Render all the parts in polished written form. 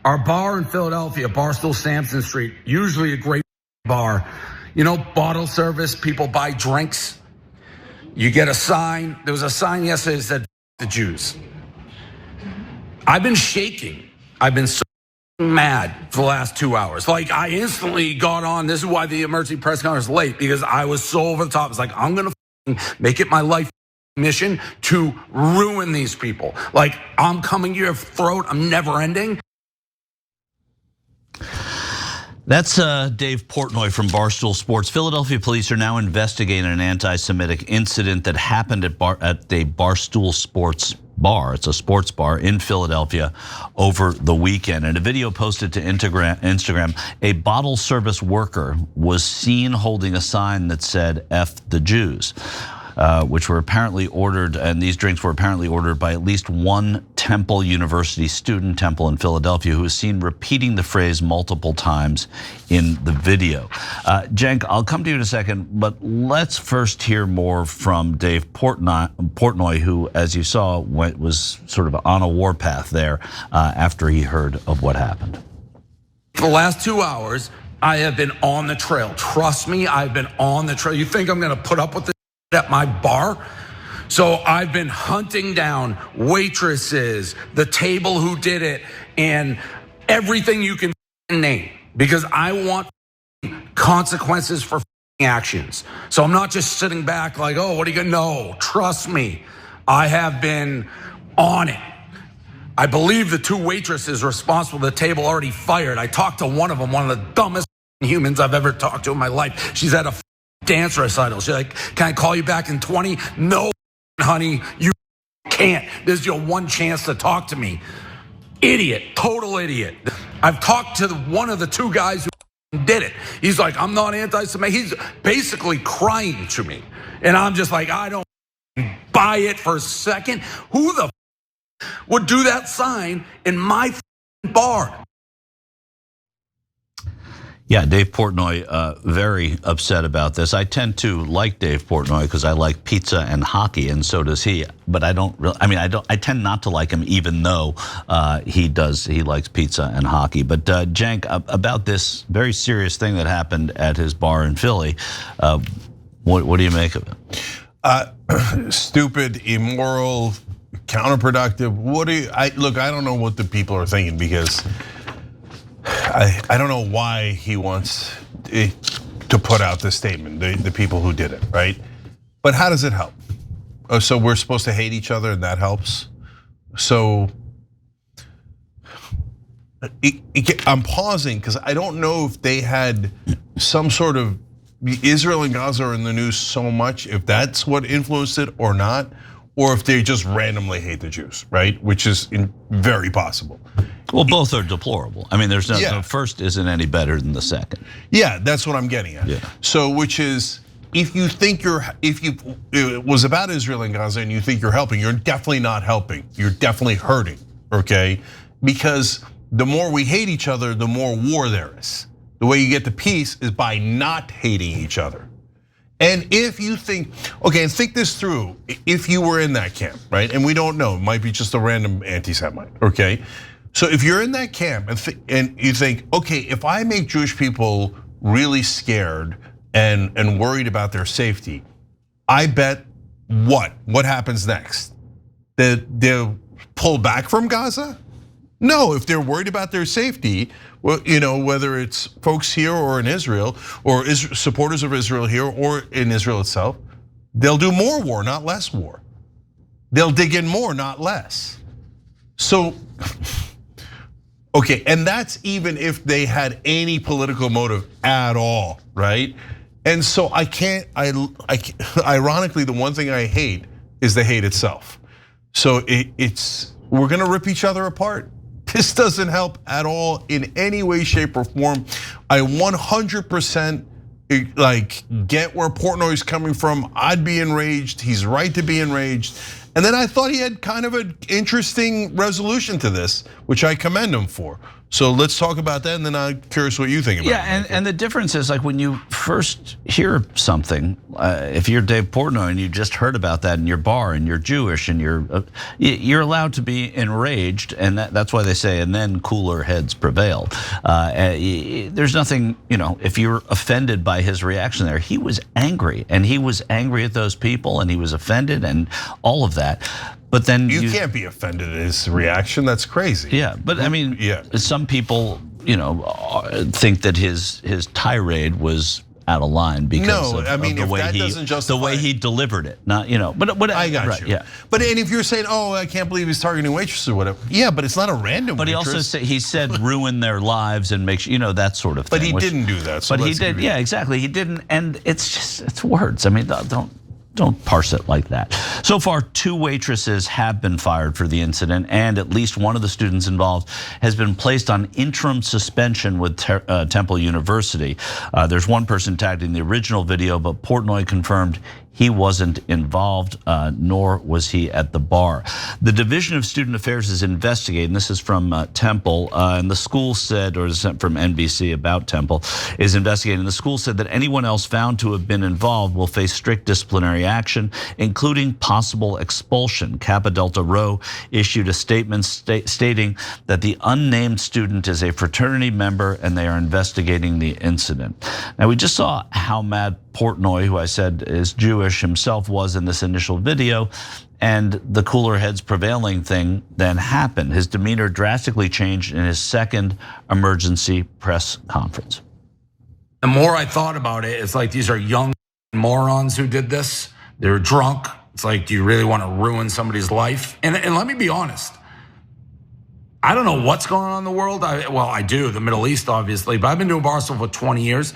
Our bar in Philadelphia, Barstool Sampson Street, usually a great bar. You know, bottle service, people buy drinks. You get a sign. There was a sign yesterday that said, the Jews. I've been shaking. I've been so mad for the last 2 hours. Like, I instantly got on. This is why the emergency press conference was late, because I was so over the top. It's like, I'm going to make it my life mission to ruin these people. Like, I'm coming to your throat. I'm never ending. That's Dave Portnoy from Barstool Sports. Philadelphia police are now investigating an anti-Semitic incident that happened at the Barstool Sports bar. It's a sports bar in Philadelphia over the weekend. In a video posted to Instagram, a bottle service worker was seen holding a sign that said "F the Jews," which were apparently ordered, and these drinks were apparently ordered by at least one Temple University student, Temple in Philadelphia, who was seen repeating the phrase multiple times in the video. Cenk, I'll come to you in a second, but let's first hear more from Dave Portnoy, who, as you saw, was sort of on a warpath there after he heard of what happened. For the last 2 hours, I have been on the trail. Trust me, I've been on the trail. You think I'm gonna put up with this at my bar? So I've been hunting down waitresses, the table who did it, and everything you can name, because I want consequences for actions. So I'm not just sitting back like, oh, what are you gonna know? Trust me, I have been on it. I believe the two waitresses responsible for the table already fired. I talked to one of them, one of the dumbest humans I've ever talked to in my life. She's at a dance recital. She's like, can I call you back in 20? No, honey, you can't. This is your one chance to talk to me. Idiot, total idiot. I've talked to one of the two guys who did it. He's like, I'm not anti-Semitic. He's basically crying to me. And I'm just like, I don't buy it for a second. Who the would do that sign in my bar? Yeah, Dave Portnoy very upset about this. I tend to like Dave Portnoy because I like pizza and hockey, and so does he. But I don't really. I mean, I tend not to like him, even though he does. He likes pizza and hockey. But Cenk, about this very serious thing that happened at his bar in Philly, what do you make of it? Stupid, immoral, counterproductive. What do you? Look, I don't know what the people are thinking, because I don't know why he wants to put out this statement, the people who did it, right? But how does it help? Oh, so we're supposed to hate each other and that helps? So I'm pausing because I don't know if they had some sort of, Israel and Gaza are in the news so much, if that's what influenced it or not, or if they just randomly hate the Jews, right? Which is very possible. Well, both are deplorable. I mean, there's no, the first isn't any better than the second. Yeah, that's what I'm getting at. Yeah. So, which is, if it was about Israel and Gaza and you think you're helping, you're definitely not helping. You're definitely hurting, okay? Because the more we hate each other, the more war there is. The way you get to peace is by not hating each other. And if you think, okay, and think this through, if you were in that camp, right? And we don't know, it might be just a random anti-Semite, okay? So if you're in that camp and you think, okay, if I make Jewish people really scared and worried about their safety, I bet what happens next? They'll pull back from Gaza? No, if they're worried about their safety, well, whether it's folks here or in Israel, or supporters of Israel here or in Israel itself, they'll do more war, not less war. They'll dig in more, not less. So, okay, and that's even if they had any political motive at all, right? And so ironically, the one thing I hate is the hate itself. So we're gonna rip each other apart. This doesn't help at all in any way, shape, or form. I 100% get where Portnoy's coming from. I'd be enraged. He's right to be enraged. And then I thought he had kind of an interesting resolution to this, which I commend him for. So let's talk about that, and then I'm curious what you think about it. Yeah, and the difference is like when you first hear something, if you're Dave Portnoy and you just heard about that in your bar and you're Jewish and you're allowed to be enraged, and that's why they say, and then cooler heads prevailed. There's nothing, if you're offended by his reaction there, he was angry, and he was angry at those people, and he was offended, and all of that. But then you can't be offended at his reaction. That's crazy. Yeah, but I mean, some people, think that his tirade was out of line because of the way he delivered it. Not, but I got you. Yeah. But and if you're saying, oh, I can't believe he's targeting waitresses or whatever. Yeah, but it's not a random. But waitress. he also said ruin their lives and make sure, that sort of thing. But he didn't do that. So but he did. Yeah, exactly. He didn't, and it's words. I mean, don't parse it like that. So far, 2 waitresses have been fired for the incident, and at least one of the students involved has been placed on interim suspension with Temple University. There's one person tagged in the original video, but Portnoy confirmed he wasn't involved, nor was he at the bar. The Division of Student Affairs is investigating. This is from Temple, and the school said, or this is from NBC about Temple, is investigating. The school said that anyone else found to have been involved will face strict disciplinary action, including possible expulsion. Kappa Delta Rho issued a statement stating that the unnamed student is a fraternity member and they are investigating the incident. Now, we just saw how mad Portnoy, who I said is Jewish himself, was in this initial video, and the cooler heads prevailing thing then happened. His demeanor drastically changed in his second emergency press conference. The more I thought about it, it's like these are young morons who did this. They're drunk. It's like, do you really want to ruin somebody's life? And let me be honest. I don't know what's going on in the world. I do, the Middle East, obviously, but I've been doing Barstool for 20 years.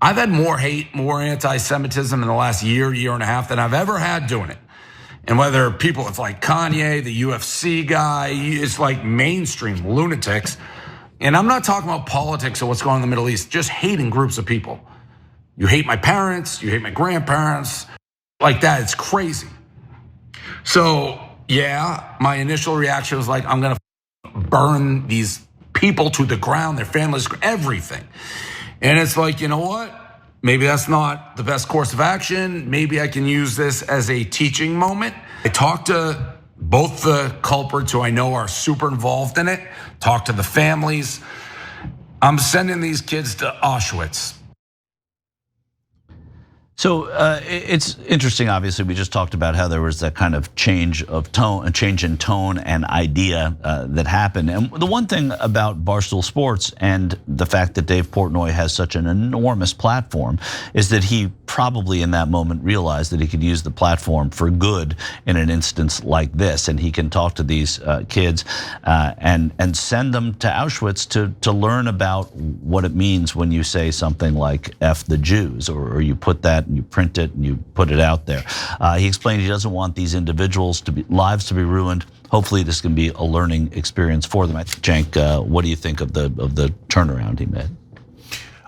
I've had more hate, more anti-Semitism in the last year and a half than I've ever had doing it. And whether people, it's like Kanye, the UFC guy, it's like mainstream lunatics. And I'm not talking about politics or what's going on in the Middle East, just hating groups of people. You hate my parents, you hate my grandparents, like that, it's crazy. So yeah, my initial reaction was like, I'm gonna burn these people to the ground, their families, everything. And it's like, you know what? Maybe that's not the best course of action. Maybe I can use this as a teaching moment. I talked to both the culprits who I know are super involved in it, talked to the families. I'm sending these kids to Auschwitz. So it's interesting, obviously, we just talked about how there was that kind of change of tone, a change in tone and idea that happened. And the one thing about Barstool Sports and the fact that Dave Portnoy has such an enormous platform is that he probably in that moment realized that he could use the platform for good in an instance like this. And he can talk to these kids and send them to Auschwitz to learn about what it means when you say something like F the Jews, or you put that and you print it and you put it out there. He explained he doesn't want these individuals lives to be ruined. Hopefully this can be a learning experience for them. Cenk, what do you think of the turnaround he made?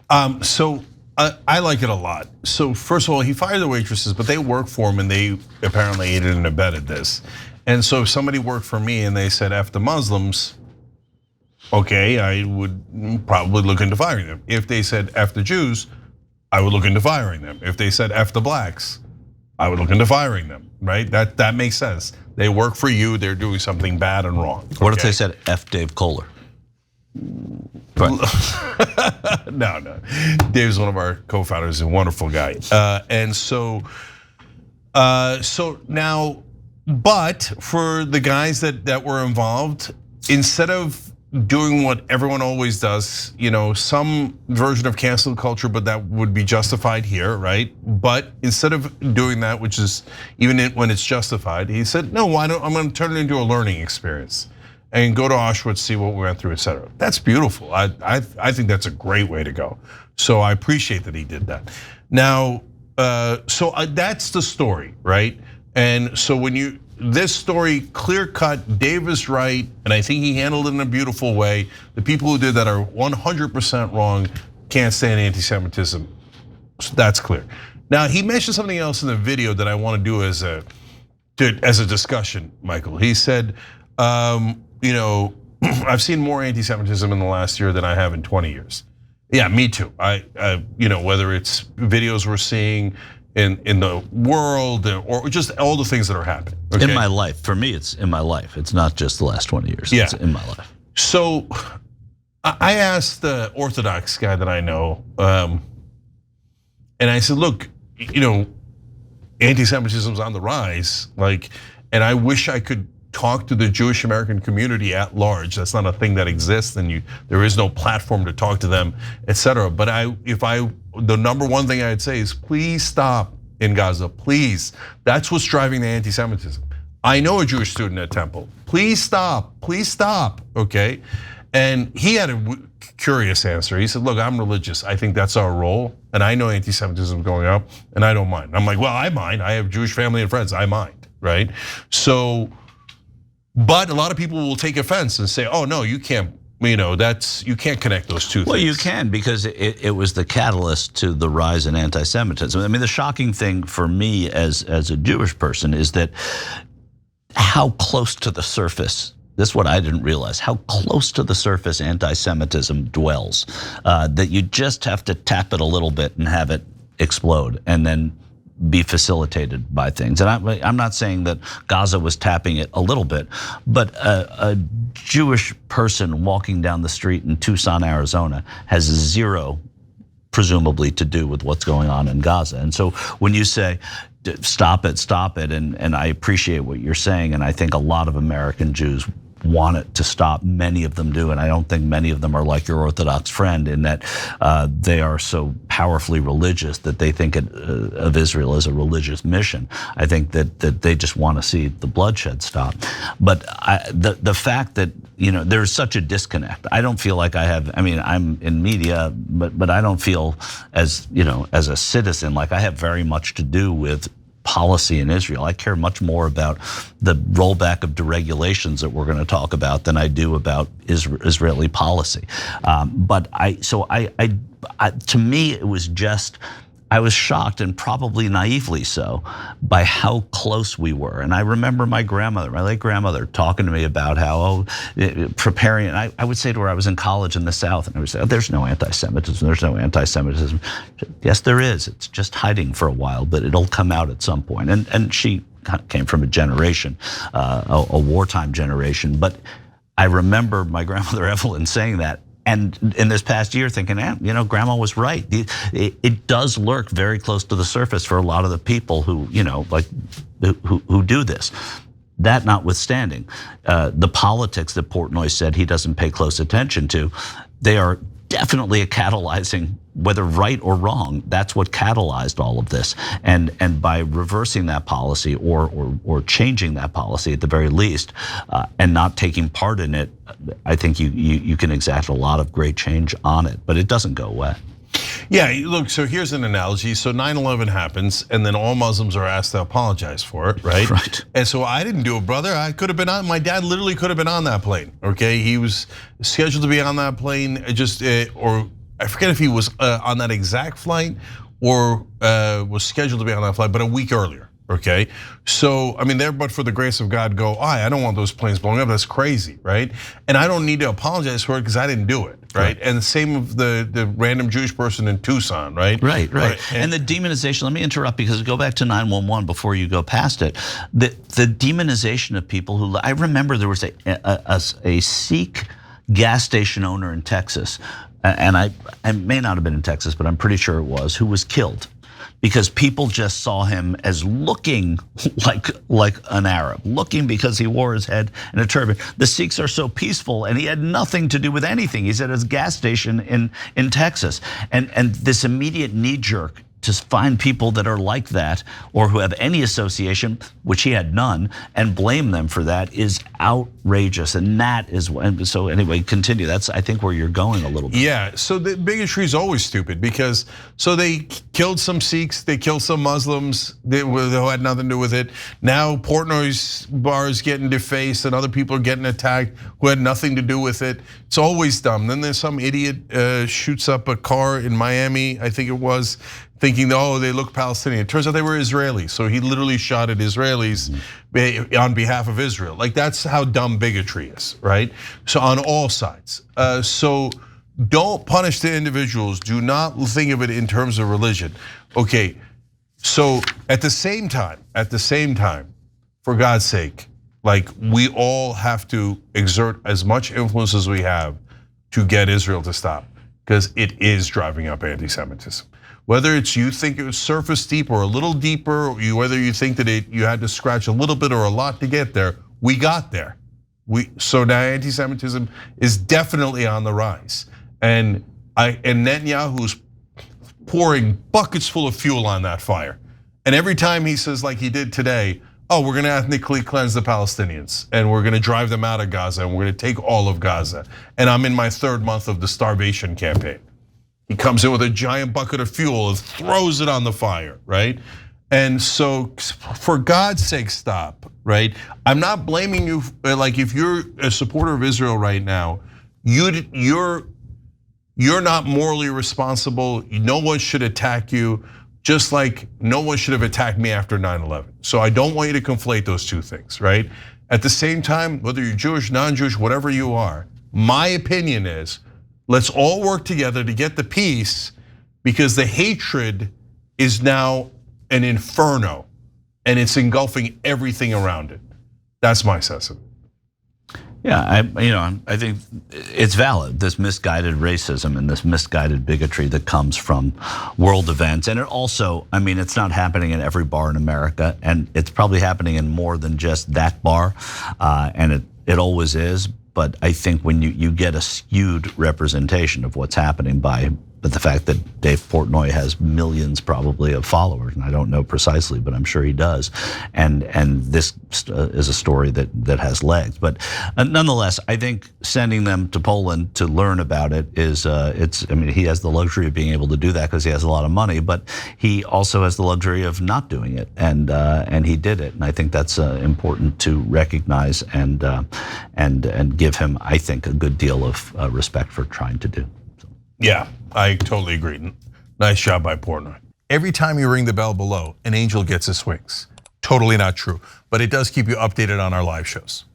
I like it a lot. So first of all, he fired the waitresses, but they work for him and they apparently aided and abetted this. And so if somebody worked for me and they said F the Muslims, okay, I would probably look into firing them. If they said F the Jews, I would look into firing them. If they said F the blacks, I would look into firing them, right? That makes sense. They work for you, they're doing something bad and wrong. What if they said F Dave Kohler? No. Dave's one of our co-founders, a wonderful guy. And so now, but for the guys that were involved, instead of doing what everyone always does, some version of cancel culture, but that would be justified here, right? But instead of doing that, which is even when it's justified, he said, no, why don't I'm gonna turn it into a learning experience and go to Auschwitz, see what we went through, et cetera. That's beautiful. I think that's a great way to go. So I appreciate that he did that. Now, that's the story, right? And so when this story, clear cut, Dave is right, and I think he handled it in a beautiful way. The people who did that are 100% wrong, can't stand anti-Semitism. So that's clear. Now, he mentioned something else in the video that I want to do as a discussion, Michael. He said, I've seen more anti-Semitism in the last year than I have in 20 years. Yeah, me too. Whether it's videos we're seeing in the world or just all the things that are happening. Okay? In my life, for me, it's in my life. It's not just the last 20 years. Yeah. It's in my life. So I asked the Orthodox guy that I know, and I said, look, anti-Semitism's on the rise, and I wish I could talk to the Jewish American community at large. That's not a thing that exists, and there is no platform to talk to them, etc. But the number one thing I'd say is please stop in Gaza, please. That's what's driving the anti-Semitism. I know a Jewish student at Temple. Please stop, okay? And he had a curious answer. He said, look, I'm religious. I think that's our role. And I know anti-Semitism is going up and I don't mind. I'm like, well, I mind. I have Jewish family and friends, I mind, right? So, but a lot of people will take offense and say, oh no, you can't, you can't connect those two things. Well, you can, because it was the catalyst to the rise in anti-Semitism. I mean, the shocking thing for me as a Jewish person is that how close to the surface, this is what I didn't realize, how close to the surface anti-Semitism dwells, that you just have to tap it a little bit and have it explode and then be facilitated by things. And I'm not saying that Gaza was tapping it a little bit, but a Jewish person walking down the street in Tucson, Arizona has zero, presumably, to do with what's going on in Gaza. And so when you say, stop it, and I appreciate what you're saying, and I think a lot of American Jews want it to stop. Many of them do, and I don't think many of them are like your Orthodox friend in that they are so powerfully religious that they think of Israel as a religious mission. I think that they just want to see the bloodshed stop. But the fact that there's such a disconnect, I don't feel like I have. I mean, I'm in media, but I don't feel as as a citizen like I have very much to do with policy in Israel. I care much more about the rollback of deregulations that we're going to talk about than I do about Israeli policy. But to me, it was just, I was shocked, and probably naively so, by how close we were. And I remember my late grandmother, talking to me about how, preparing, and I would say to her, I was in college in the South, and I would say, there's no anti-Semitism, there's no anti-Semitism. Yes, there is. It's just hiding for a while, but it'll come out at some point. And she came from a generation, a wartime generation. But I remember my grandmother Evelyn saying that. And in this past year, thinking, Grandma was right. It does lurk very close to the surface for a lot of the people who, who do this. That notwithstanding, the politics that Portnoy said he doesn't pay close attention to, they are definitely catalyzing, whether right or wrong. That's what catalyzed all of this. And by reversing that policy or changing that policy at the very least, and not taking part in it, I think you can exact a lot of great change on it, but it doesn't go away. Yeah, look, so here's an analogy. So 9/11 happens, and then all Muslims are asked to apologize for it, right? Right. And so I didn't do it, brother. I could have been on, my dad literally could have been on that plane, okay? He was scheduled to be on that plane, or I forget if he was on that exact flight or was scheduled to be on that flight, but a week earlier. Okay, so I mean, but for the grace of God, I don't want those planes blowing up. That's crazy, right? And I don't need to apologize for it because I didn't do it, right? And the same of the random Jewish person in Tucson, right? Right. And the demonization. Let me interrupt, because go back to 9/11 before you go past it. The demonization of people who, I remember there was a Sikh gas station owner in Texas, and I may not have been in Texas, but I'm pretty sure it was, who was killed because people just saw him as looking like an Arab, looking because he wore his head in a turban. The Sikhs are so peaceful, and he had nothing to do with anything. He's at his gas station in Texas, and this immediate knee jerk to find people that are like that or who have any association, which he had none, and blame them for that is outrageous. And that is, so anyway, continue. That's, I think, where you're going a little bit. Yeah, so the bigotry is always stupid because, so they killed some Sikhs, they killed some Muslims who had nothing to do with it. Now Portnoy's bar is getting defaced and other people are getting attacked who had nothing to do with it. It's always dumb. Then there's some idiot shoots up a car in Miami, I think it was, thinking, they look Palestinian. It turns out they were Israelis. So he literally shot at Israelis on behalf of Israel. Like that's how dumb bigotry is, right? So on all sides. So don't punish the individuals. Do not think of it in terms of religion. Okay, so at the same time, for God's sake, like we all have to exert as much influence as we have to get Israel to stop, because it is driving up anti-Semitism. Whether it's you think it was surface deep or a little deeper, whether you think that you had to scratch a little bit or a lot to get there, we got there. So now anti-Semitism is definitely on the rise, and Netanyahu's pouring buckets full of fuel on that fire. And every time he says, like he did today, oh, we're gonna ethnically cleanse the Palestinians and we're gonna drive them out of Gaza and we're gonna take all of Gaza. And I'm in my 3rd month of the starvation campaign. He comes in with a giant bucket of fuel and throws it on the fire, right? And so for God's sake, stop, right? I'm not blaming you, like if you're a supporter of Israel right now, you're not morally responsible. No one should attack you, just like no one should have attacked me after 9/11. So I don't want you to conflate those two things, right? At the same time, whether you're Jewish, non-Jewish, whatever you are, my opinion is let's all work together to get the peace, because the hatred is now an inferno and it's engulfing everything around it. That's my sense of it. Yeah, I think it's valid, this misguided racism and this misguided bigotry that comes from world events. And it also, I mean, it's not happening in every bar in America, and it's probably happening in more than just that bar, and it always is. But I think when you get a skewed representation of what's happening by the fact that Dave Portnoy has millions probably of followers, and I don't know precisely, but I'm sure he does, and this is a story that has legs. But nonetheless, I think sending them to Poland to learn about it is I mean, he has the luxury of being able to do that because he has a lot of money, but he also has the luxury of not doing it, and he did it, and I think that's important to recognize and give him, I think, a good deal of respect for trying to do. Yeah, I totally agree. Nice job by Portnoy. Every time you ring the bell below, an angel gets his wings. Totally not true, but it does keep you updated on our live shows.